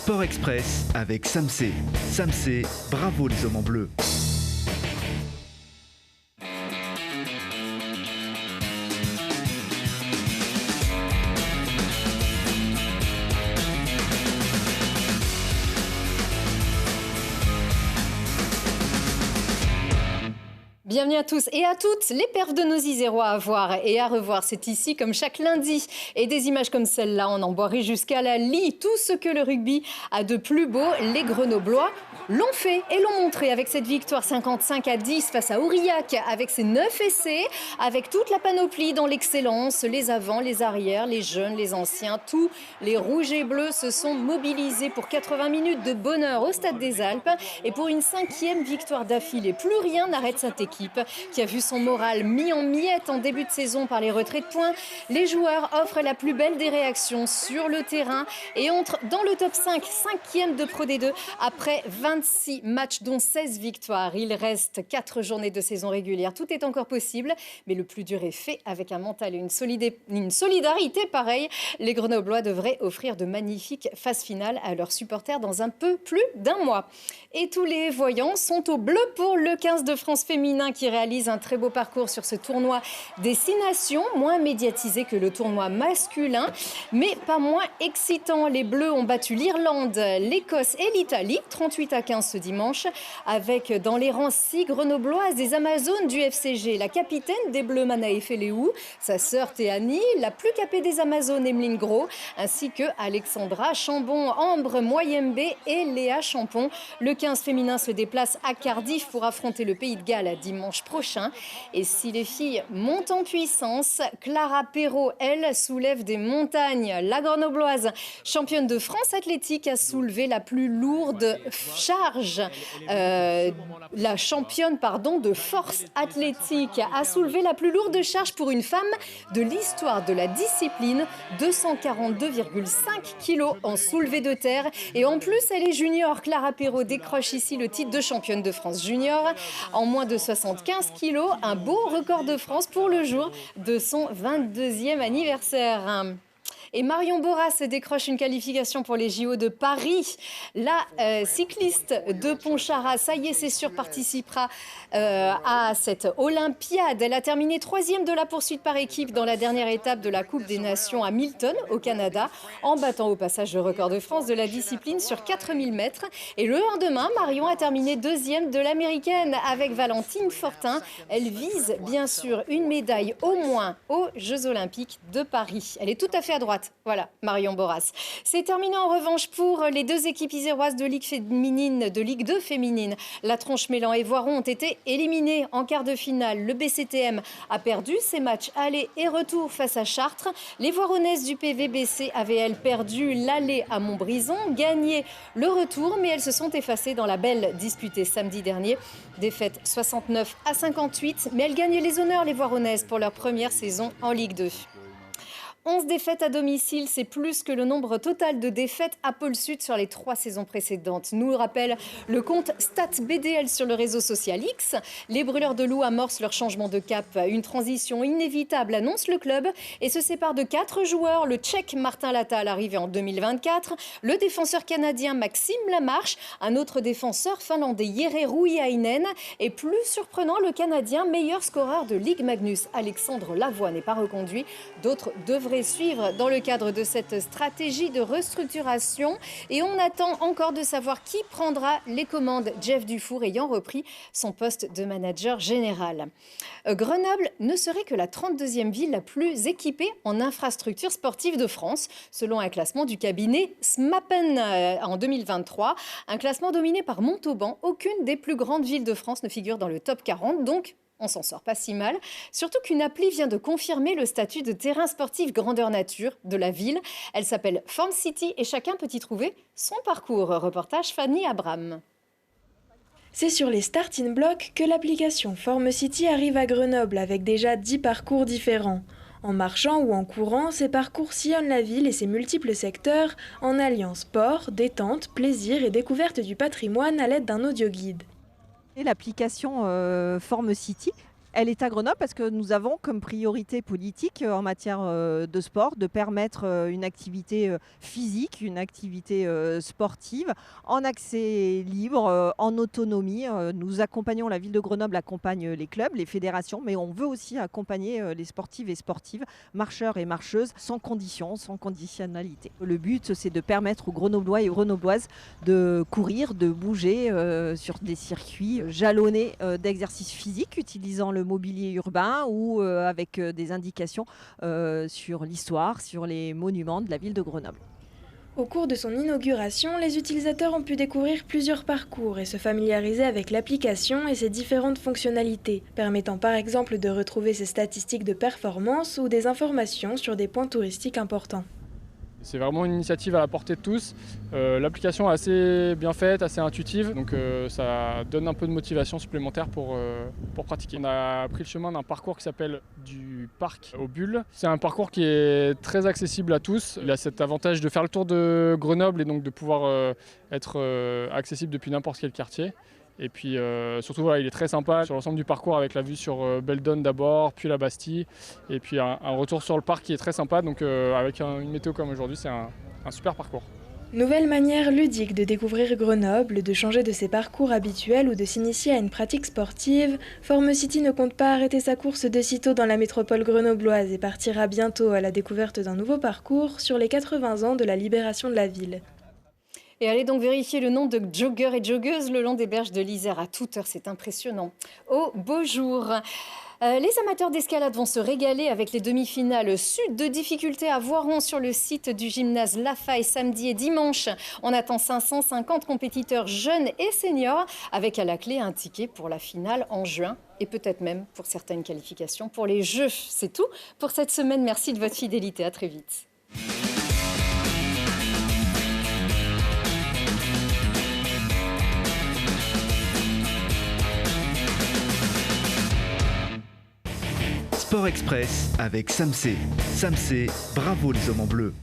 Sport Express avec Samsé. Samsé, bravo les hommes en bleu. Bienvenue à tous et à toutes. Les perfs de nos Isérois à voir et à revoir, c'est ici comme chaque lundi. Et des images comme celle-là, on en boirait jusqu'à la lie. Tout ce que le rugby a de plus beau, les Grenoblois l'ont fait et l'ont montré avec cette victoire 55-10 face à Aurillac, avec ses 9 essais, avec toute la panoplie dans l'excellence, les avants, les arrières, les jeunes, les anciens, tous les rouges et bleus se sont mobilisés pour 80 minutes de bonheur au Stade des Alpes et pour une 5e victoire d'affilée. Plus rien n'arrête cette équipe qui a vu son moral mis en miettes en début de saison par les retraits de points. Les joueurs offrent la plus belle des réactions sur le terrain et entrent dans le top 5, 5e de Pro D2 après 26 matchs dont 16 victoires. Il reste 4 journées de saison régulière. Tout est encore possible, mais le plus dur est fait avec un mental et une solidarité pareille. Les Grenoblois devraient offrir de magnifiques phases finales à leurs supporters dans un peu plus d'un mois. Et tous les voyants sont au bleu pour le 15 de France féminin qui réalise un très beau parcours sur ce tournoi des 6 nations, moins médiatisé que le tournoi masculin, mais pas moins excitant. Les Bleus ont battu l'Irlande, l'Écosse et l'Italie, 38-15 ce dimanche, avec dans les rangs 6 grenobloises des Amazones du FCG. La capitaine des Bleus, Manaé Féléou, sa sœur Théanie, la plus capée des Amazones, Emeline Gros, ainsi que Alexandra Chambon, Ambre Moyembe et Léa Champon. Le 15 féminin se déplace à Cardiff pour affronter le Pays de Galles dimanche prochain. Et si les filles montent en puissance, Clara Perrault, elle, soulève des montagnes. La grenobloise, championne de France athlétique, a soulevé la plus lourde charge. La championne de force athlétique a soulevé la plus lourde charge pour une femme de l'histoire de la discipline, 242,5 kilos en soulevé de terre. Et en plus, elle est junior. Clara Perrault décroche ici le titre de championne de France junior en moins de 75 kilos. Un beau record de France pour le jour de son 22e anniversaire. Et Marion Boras décroche une qualification pour les JO de Paris. La cycliste de Pontcharrat, ça y est, c'est sûr, participera à cette Olympiade. Elle a terminé 3e de la poursuite par équipe dans la dernière étape de la Coupe des Nations à Milton, au Canada, en battant au passage le record de France de la discipline sur 4000 mètres. Et le lendemain, Marion a terminé 2e de l'américaine avec Valentine Fortin. Elle vise bien sûr une médaille au moins aux Jeux Olympiques de Paris. Elle est tout à fait à droite. Voilà, Marion Boras. C'est terminé en revanche pour les 2 équipes iséroises de Ligue 2 féminine. La Tronche-Mélan et Voiron ont été éliminés en quart de finale. Le BCTM a perdu ses matchs aller et retour face à Chartres. Les Voironnaises du PVBC avaient, elles, perdu l'aller à Montbrison, gagné le retour, mais elles se sont effacées dans la belle disputée samedi dernier. Défaite 69-58, mais elles gagnent les honneurs, les Voironnaises, pour leur première saison en Ligue 2. 11 défaites à domicile, c'est plus que le nombre total de défaites à Pôle Sud sur les 3 saisons précédentes. Nous le rappelle le compte StatBDL sur le réseau social X. Les Brûleurs de Loup amorcent leur changement de cap. Une transition inévitable, annonce le club, et se sépare de 4 joueurs. Le Tchèque Martin Latal arrivé en 2024, le défenseur canadien Maxime Lamarche, un autre défenseur finlandais Jere Rouhiainen, et plus surprenant, le Canadien meilleur scoreur de Ligue Magnus Alexandre Lavoie n'est pas reconduit. D'autres devraient suivre dans le cadre de cette stratégie de restructuration. Et on attend encore de savoir qui prendra les commandes. Jeff Dufour ayant repris son poste de manager général. Grenoble ne serait que la 32e ville la plus équipée en infrastructures sportives de France, selon un classement du cabinet SMAPEN en 2023. Un classement dominé par Montauban. Aucune des plus grandes villes de France ne figure dans le top 40, donc on s'en sort pas si mal, surtout qu'une appli vient de confirmer le statut de terrain sportif grandeur nature de la ville. Elle s'appelle Form City et chacun peut y trouver son parcours. Reportage Fanny Abram. C'est sur les starting blocks que l'application Form City arrive à Grenoble avec déjà 10 parcours différents. En marchant ou en courant, ces parcours sillonnent la ville et ses multiples secteurs en alliant sport, détente, plaisir et découverte du patrimoine à l'aide d'un audioguide. L'application Form City Elle est à Grenoble parce que nous avons comme priorité politique en matière de sport de permettre une activité physique, une activité sportive en accès libre, en autonomie. Nous accompagnons, la ville de Grenoble accompagne les clubs, les fédérations, mais on veut aussi accompagner les sportives et sportives, marcheurs et marcheuses, sans condition, sans conditionnalité. Le but, c'est de permettre aux Grenoblois et aux Grenobloises de courir, de bouger sur des circuits jalonnés d'exercices physiques, utilisant le mobilier urbain ou avec des indications sur l'histoire, sur les monuments de la ville de Grenoble. Au cours de son inauguration, les utilisateurs ont pu découvrir plusieurs parcours et se familiariser avec l'application et ses différentes fonctionnalités, permettant par exemple de retrouver ses statistiques de performance ou des informations sur des points touristiques importants. C'est vraiment une initiative à la portée de tous. L'application est assez bien faite, assez intuitive, donc ça donne un peu de motivation supplémentaire pour pratiquer. On a pris le chemin d'un parcours qui s'appelle du parc aux bulles. C'est un parcours qui est très accessible à tous. Il a cet avantage de faire le tour de Grenoble et donc de pouvoir être accessible depuis n'importe quel quartier. Et puis surtout, voilà, il est très sympa sur l'ensemble du parcours avec la vue sur Beldon d'abord, puis la Bastille. Et puis un retour sur le parc qui est très sympa. Donc avec une météo comme aujourd'hui, c'est un super parcours. Nouvelle manière ludique de découvrir Grenoble, de changer de ses parcours habituels ou de s'initier à une pratique sportive, Formecity ne compte pas arrêter sa course de sitôt dans la métropole grenobloise et partira bientôt à la découverte d'un nouveau parcours sur les 80 ans de la libération de la ville. Et allez donc vérifier le nombre de joggeurs et joggeuses le long des berges de l'Isère à toute heure, c'est impressionnant. Au beau jour. Les amateurs d'escalade vont se régaler avec les demi-finales sud de difficulté à Voiron sur le site du gymnase Lafaille samedi et dimanche. On attend 550 compétiteurs jeunes et seniors avec à la clé un ticket pour la finale en juin et peut-être même pour certaines qualifications pour les Jeux. C'est tout pour cette semaine. Merci de votre fidélité. À très vite. Sport Express avec Samsé. Samsé, bravo les hommes en bleu.